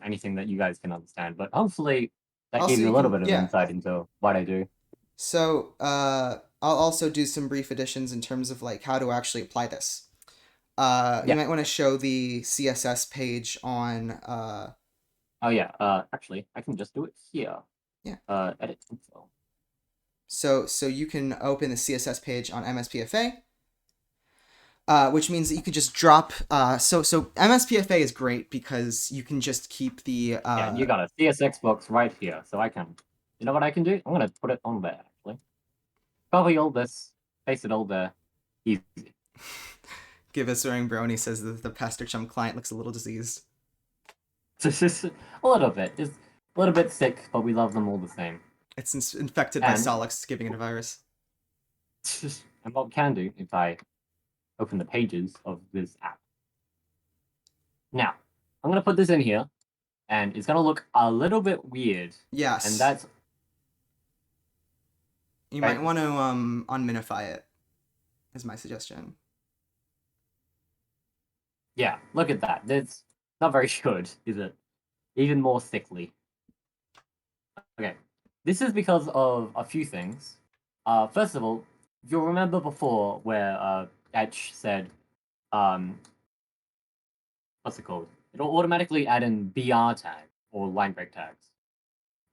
anything that you guys can understand, but hopefully that Also, gave you a you little can- bit of yeah. insight into what I do. So, I'll also do some brief additions in terms of like how to actually apply this. You Yeah. might want to show the CSS page on. Oh yeah. Actually, I can just do it here. Yeah. Edit info. So you can open the CSS page on MSPFA, which means that you can just drop. So MSPFA is great because you can just keep the. Yeah, you got a CSX box right here, so I can. You know what I can do? I'm gonna put it on there actually. Copy all this, paste it all there. Easy. Give us a ring, Brony says that the Pastor Chum client looks a little diseased. A little bit. Just a little bit sick, but we love them all the same. It's infected by Solix, giving it a virus. And what we can do if I open the pages of this app. Now, I'm going to put this in here, and it's going to look a little bit weird. Yes. And that's... You might want to unminify it, is my suggestion. Yeah, look at that. That's not very good, is it? Even more thickly. Okay, this is because of a few things. First of all, you'll remember before where Etch said, what's it called? It'll automatically add in BR tag or line break tags,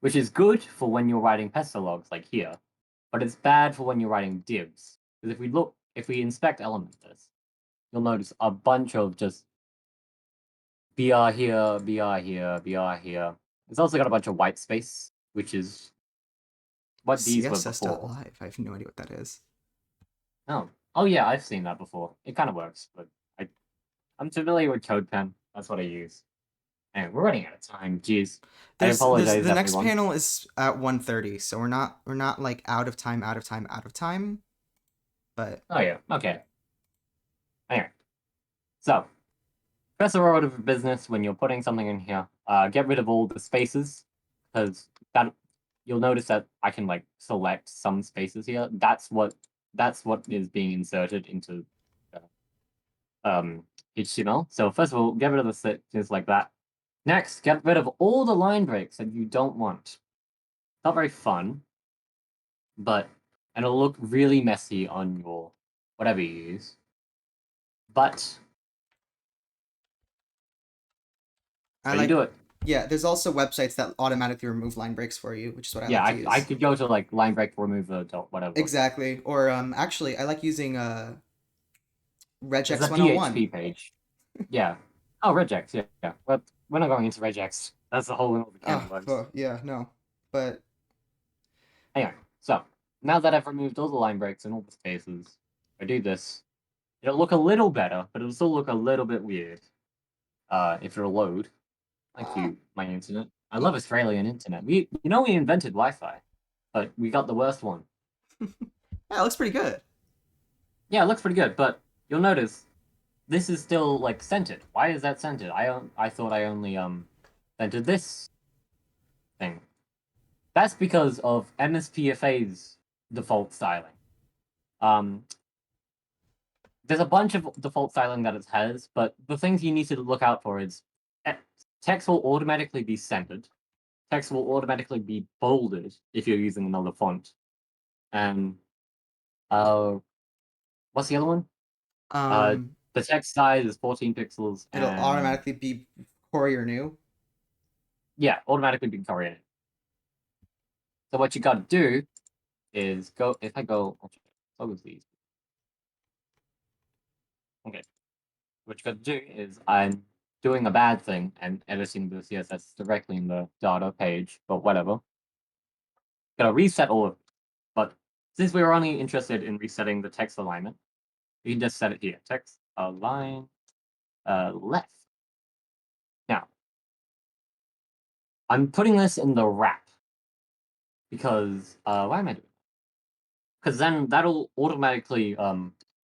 which is good for when you're writing pesto logs like here. but it's bad for when you're writing divs. Because if we inspect Elementors, you'll notice a bunch of just BR here, BR here, BR here. It's also got a bunch of white space, which is what these were before. CSS.live. I have no idea what that is. Oh yeah, I've seen that before. It kind of works, but I'm familiar with CodePen. That's what I use. And we're running out of time. Jeez, I apologize, The next everyone. panel is at 1:30, so we're not like out of time. But Oh yeah, okay. Anyway, so first order of business when you're putting something in here, get rid of all the spaces, because that you'll notice that I can like select some spaces here. That's what is being inserted into HTML. So first of all, get rid of the sections like that. Next, get rid of all the line breaks that you don't want. Not very fun, and it'll look really messy on your whatever you use. But you do it. Yeah, there's also websites that automatically remove line breaks for you, which is what I like to use. I could go to like line break remover whatever. Exactly. Or actually, I like using regex It's a 101. PHP page. Yeah. Oh, regex. Yeah. But we're not going into regex. That's the whole other can of worms. Yeah, no. But anyway, so now that I've removed all the line breaks and all the spaces, I do this. It'll look a little better, but it'll still look a little bit weird. If it'll load. Thank you, my internet. I love Australian internet. We invented Wi-Fi, but we got the worst one. yeah, it looks pretty good. Yeah, it looks pretty good, but you'll notice this is still like centered. Why is that centered? I thought I only centered this thing. That's because of MSPFA's default styling. There's a bunch of default styling that it has, but the things you need to look out for is text will automatically be centered. Text will automatically be bolded if you're using another font. And what's the other one? The text size is 14 pixels. It'll automatically be Courier new. Yeah, automatically be Courier. So what you got to do is go. If I go, focus these. Okay. What you got to do is I'm doing a bad thing and editing the CSS directly in the data page, but whatever. Gotta reset all of it. But since we were only interested in resetting the text alignment, you can just set it here. Text align left. Now, I'm putting this in the wrap because why am I doing that? Because then that'll automatically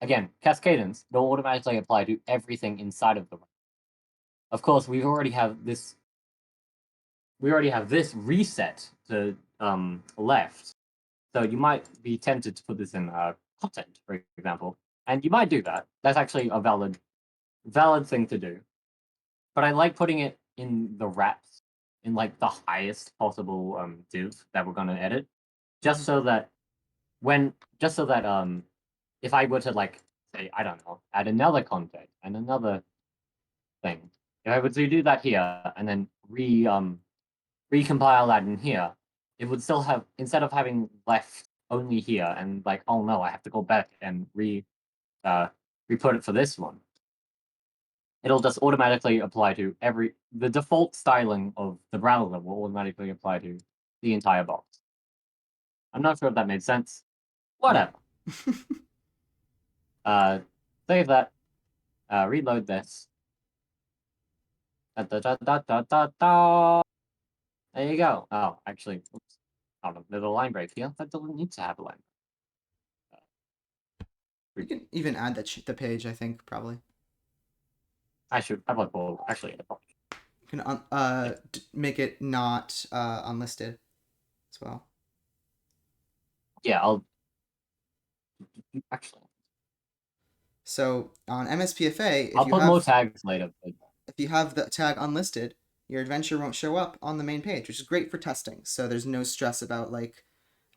again, cascadings, they'll automatically apply to everything inside of the wrap. Of course, we already have this reset to left. So you might be tempted to put this in content, for example. And you might do that. That's actually a valid thing to do. But I like putting it in the wraps in like the highest possible div that we're gonna edit. Just so that if I were to like say, I don't know, add another content and another thing, if I were to do that here and then recompile that in here, it would still have, instead of having left only here and like, oh no, I have to go back and re-put it for this one. It'll just automatically apply to the default styling of the browser will automatically apply to the entire box. I'm not sure if that made sense. Whatever. Save that. Reload this. There you go. Oh, actually, oops. Oh, there's a line break here. That doesn't need to have a line break. You can even add the page, I think, probably. I should. I will actually. You can make it not unlisted as well. Yeah, I'll actually. So on MSPFA, I'll put more tags later. But if you have the tag unlisted, your adventure won't show up on the main page, which is great for testing. So there's no stress about like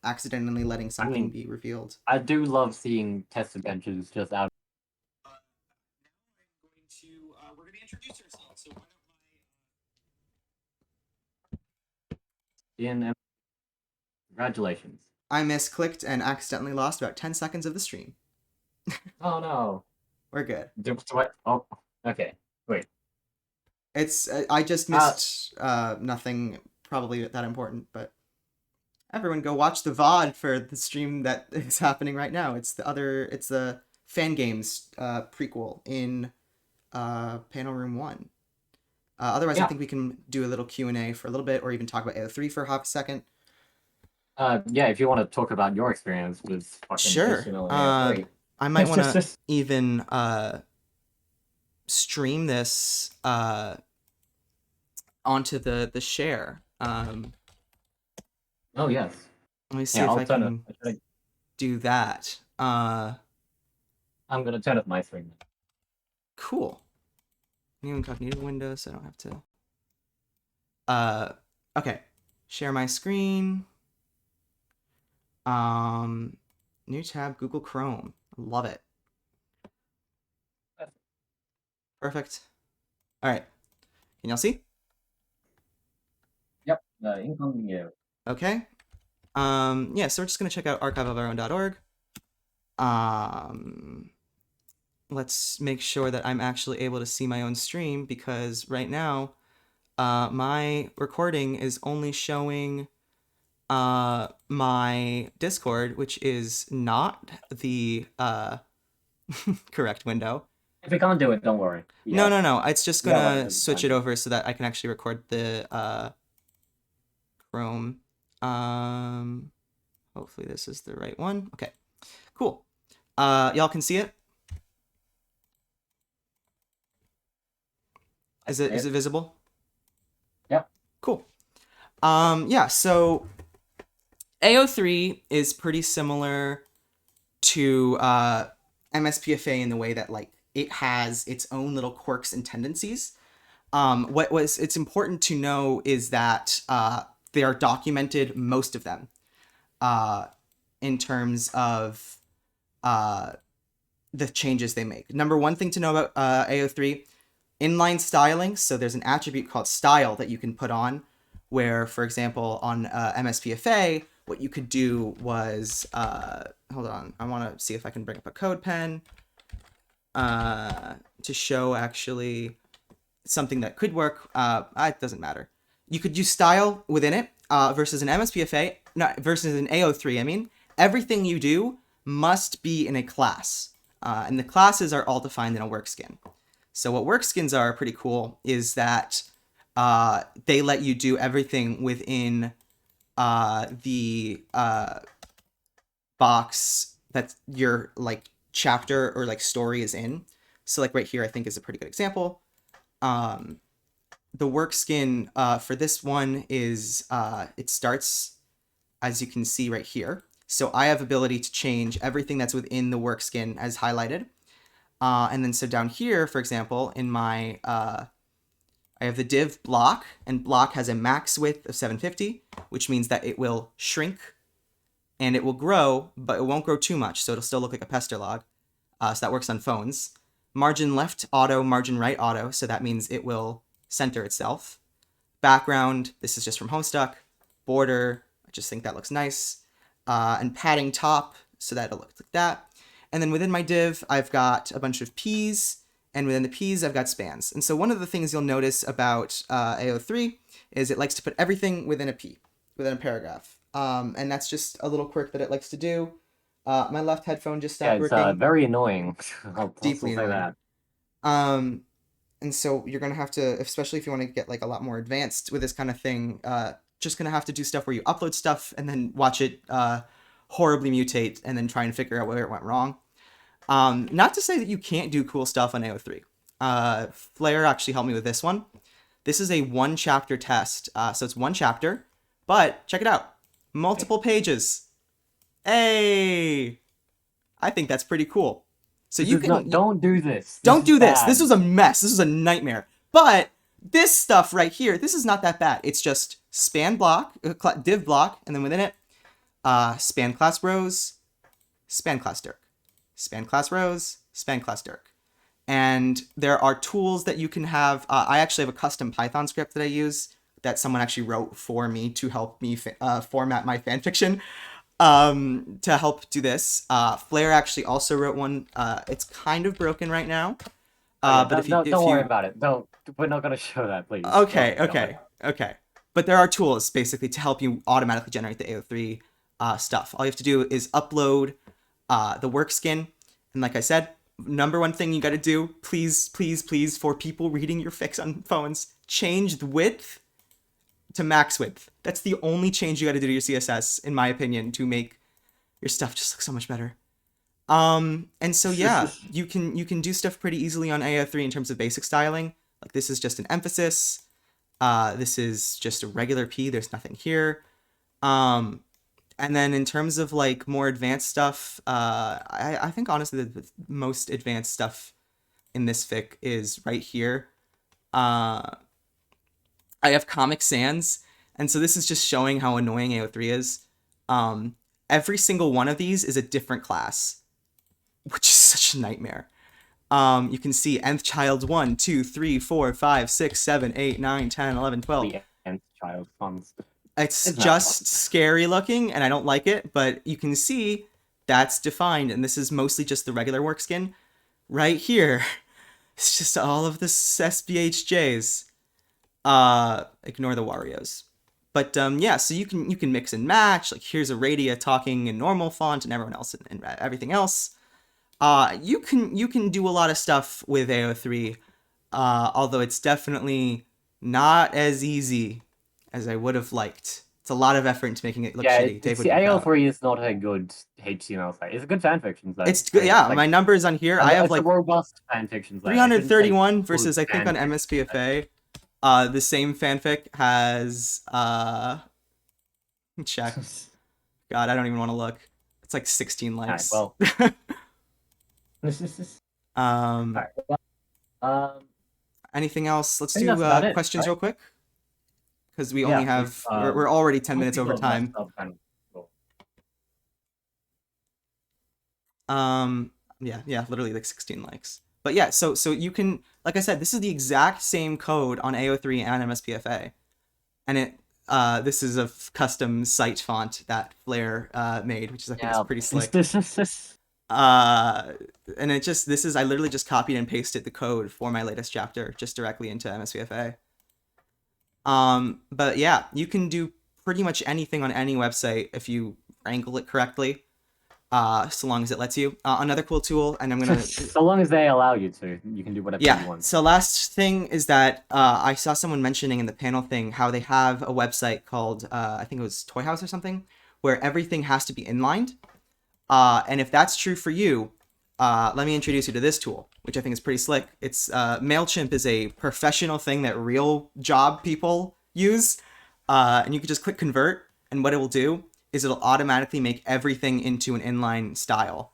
accidentally letting something be revealed. I do love seeing test adventures just out. We're going to introduce ourselves. So why don't Congratulations. I misclicked and accidentally lost about 10 seconds of the stream. Oh no. We're good. Do what? Oh, okay. Wait. It's I just missed nothing probably that important, but everyone go watch the VOD for the stream that is happening right now. It's the Fan Games prequel in Panel Room 1. Otherwise, I think we can do a little Q&A for a little bit, or even talk about AO3 for half a second. Yeah, if you want to talk about your experience with fucking Sure. AO3. I might want to even stream this onto the share. Oh yes. Let me see if I can do that. I'm gonna turn up my screen. Cool. New incognito window, so I don't have to. Okay. Share my screen. New tab, Google Chrome. Love it. Perfect. All right. Can y'all see? Yep. Incognito. Okay. Yeah, so we're just gonna check out archiveofourOwn.org. Let's make sure that I'm actually able to see my own stream, because right now, my recording is only showing my Discord, which is not the correct window. If we can't do it, don't worry. Yeah. No. It's just gonna switch it over so that I can actually record the Chrome. Hopefully this is the right one. Okay, cool. Y'all can see it? Is it visible? Yep. Cool. Yeah, so AO3 is pretty similar to MSPFA in the way that like it has its own little quirks and tendencies. It's important to know is that they are documented, most of them, in terms of the changes they make. Number one thing to know about AO3, inline styling. So there's an attribute called style that you can put on, where, for example, on MSPFA, what you could do was, hold on, I want to see if I can bring up a code pen to show actually something that could work. It doesn't matter. You could use style within it versus an MSPFA, versus an AO3. I mean, everything you do must be in a class, and the classes are all defined in a work skin. So what work skins are pretty cool is that they let you do everything within the box that your like chapter or like story is in. So like right here, I think is a pretty good example. The work skin for this one is it starts, as you can see right here. So I have ability to change everything that's within the work skin as highlighted. And then so down here, for example, in my, I have the div block, and block has a max width of 750, which means that it will shrink and it will grow, but it won't grow too much. So it'll still look like a pester log. So that works on phones. Margin left auto, margin right auto. So that means it will center itself. Background, this is just from Homestuck. Border, I just think that looks nice. And padding top, so that it'll look like that. And then within my div, I've got a bunch of P's, and within the P's, I've got spans. And so one of the things you'll notice about AO3 is it likes to put everything within a P, within a paragraph. And that's just a little quirk that it likes to do. My left headphone just stopped working. It's very annoying. I'll Deeply say annoying. that. And so you're going to have to, especially if you want to get like a lot more advanced with this kind of thing, just going to have to do stuff where you upload stuff and then watch it horribly mutate and then try and figure out where it went wrong. Not to say that you can't do cool stuff on AO3. Flare actually helped me with this one. This is a one chapter test. So it's one chapter, but check it out. Multiple pages. Hey, I think that's pretty cool. So you can don't do this. Don't do this. This was a mess. This was a nightmare. But this stuff right here, this is not that bad. It's just span block, div block, and then within it, span class rows, span class dirk, span class rows, span class dirk. And there are tools that you can have. I actually have a custom Python script that I use that someone actually wrote for me to help me format my fanfiction. to help do this. Flair actually also wrote one. It's kind of broken right now. Oh, yeah, But don't worry about it. Don't. We're not gonna show that, please. Okay, Oh, okay, okay. But there are tools basically to help you automatically generate the AO3 stuff. All you have to do is upload the work skin, and like I said, number one thing you got to do, please, please, please, for people reading your fix on phones, change the width to max width. That's the only change you got to do to your CSS, in my opinion, to make your stuff just look so much better. And so yeah, you can do stuff pretty easily on AO3 in terms of basic styling. Like this is just an emphasis. This is just a regular P. There's nothing here. And then in terms of like more advanced stuff, I think honestly the most advanced stuff in this fic is right here. I have Comic Sans, and so this is just showing how annoying AO3 is. Every single one of these is a different class, which is such a nightmare. You can see nth child 1, 2, 3, 4, 5, 6, 7, 8, 9, 10, 11, 12. The nth child fonts. It's just scary looking, and I don't like it, but you can see that's defined, and this is mostly just the regular work skin. Right here, it's just all of the SBHJs. Ignore the Warios. But yeah, so you can mix and match. Like here's a Radia talking in normal font, and everyone else and everything else. You can do a lot of stuff with AO3, although it's definitely not as easy as I would have liked. It's a lot of effort into making it look shitty. Dave would be proud. AO3 is not a good HTML site. It's a good fanfiction site. It's good, yeah. Like, my numbers on here, I have like a robust fanfiction site. 331 versus I think on MSPFA, the same fanfic has check. God, I don't even want to look. It's like 16 likes. All right, well. Anything else? Let's do questions real quick, because we only have we're already 10 minutes over time. Yeah, literally like 16 likes. But yeah, so you can, like I said, this is the exact same code on AO3 and MSPFA, and it this is a custom site font that Flair made, which is I think is pretty slick. And it just, I literally just copied and pasted the code for my latest chapter just directly into MSPFA. But yeah, you can do pretty much anything on any website if you wrangle it correctly, so long as it lets you. Another cool tool, and I'm gonna so long as they allow you to, you can do whatever you want. So last thing is that I saw someone mentioning in the panel thing how they have a website called I think it was Toy House or something, where everything has to be inlined. And if that's true for you, let me introduce you to this tool, which I think is pretty slick. It's MailChimp is a professional thing that real job people use, and you can just click convert, and what it will do is it'll automatically make everything into an inline style,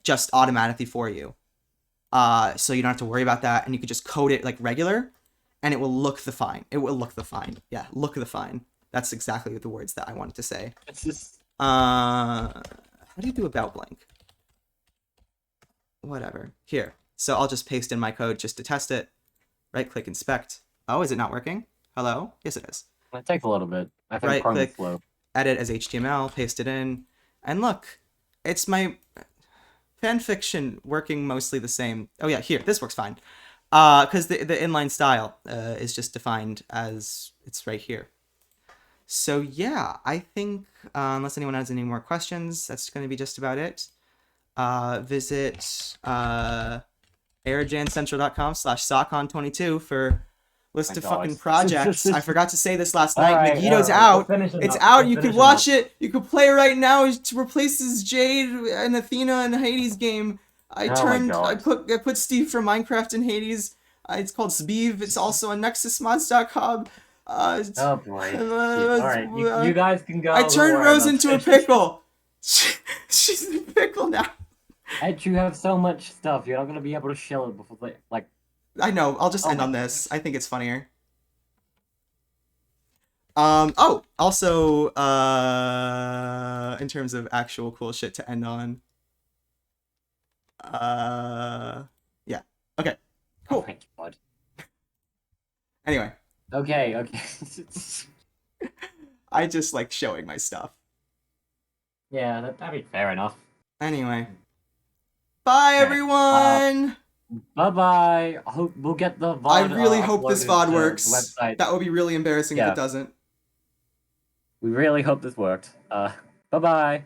just automatically for you. So you don't have to worry about that, and you can just code it like regular, and it will look the fine. It will look the fine. Yeah, look the fine. That's exactly the words that I wanted to say. It's just... How do you do about blank? Whatever. Here. So I'll just paste in my code just to test it. Right click inspect. Oh, is it not working? Hello? Yes, it is. It takes a little bit. I think right click, slow. Edit as HTML, paste it in, and look, it's my fanfiction working mostly the same. Oh yeah, here, this works fine. Because the inline style is just defined as it's right here. So yeah, I think unless anyone has any more questions, that's going to be just about it. Visit airjancentral.com/SAHCon22 for list of fucking projects. I forgot to say this last night. Right, Megiddo's out. It's out. You could watch it. You could play right now to replaces Jade and Athena in the Hades game. I put Steve from Minecraft in Hades. It's called Sbeev. It's also on nexusmods.com. Oh boy. Alright, you guys can go. I turned Rose into a pickle. She's a pickle now. Ed, you have so much stuff. You're not gonna be able to shell it before like. I know. I'll just end on this. I think it's funnier. Oh, also, in terms of actual cool shit to end on. Yeah. Okay. Cool. Oh my God. Anyway. Okay. I just like showing my stuff. Yeah, that'd be fair enough. Anyway. Bye, Okay, everyone! Bye-bye. I hope we'll get the VOD I really hope this uploaded VOD to works. the website. That would be really embarrassing if Yeah. it doesn't. We really hope this worked. Bye-bye.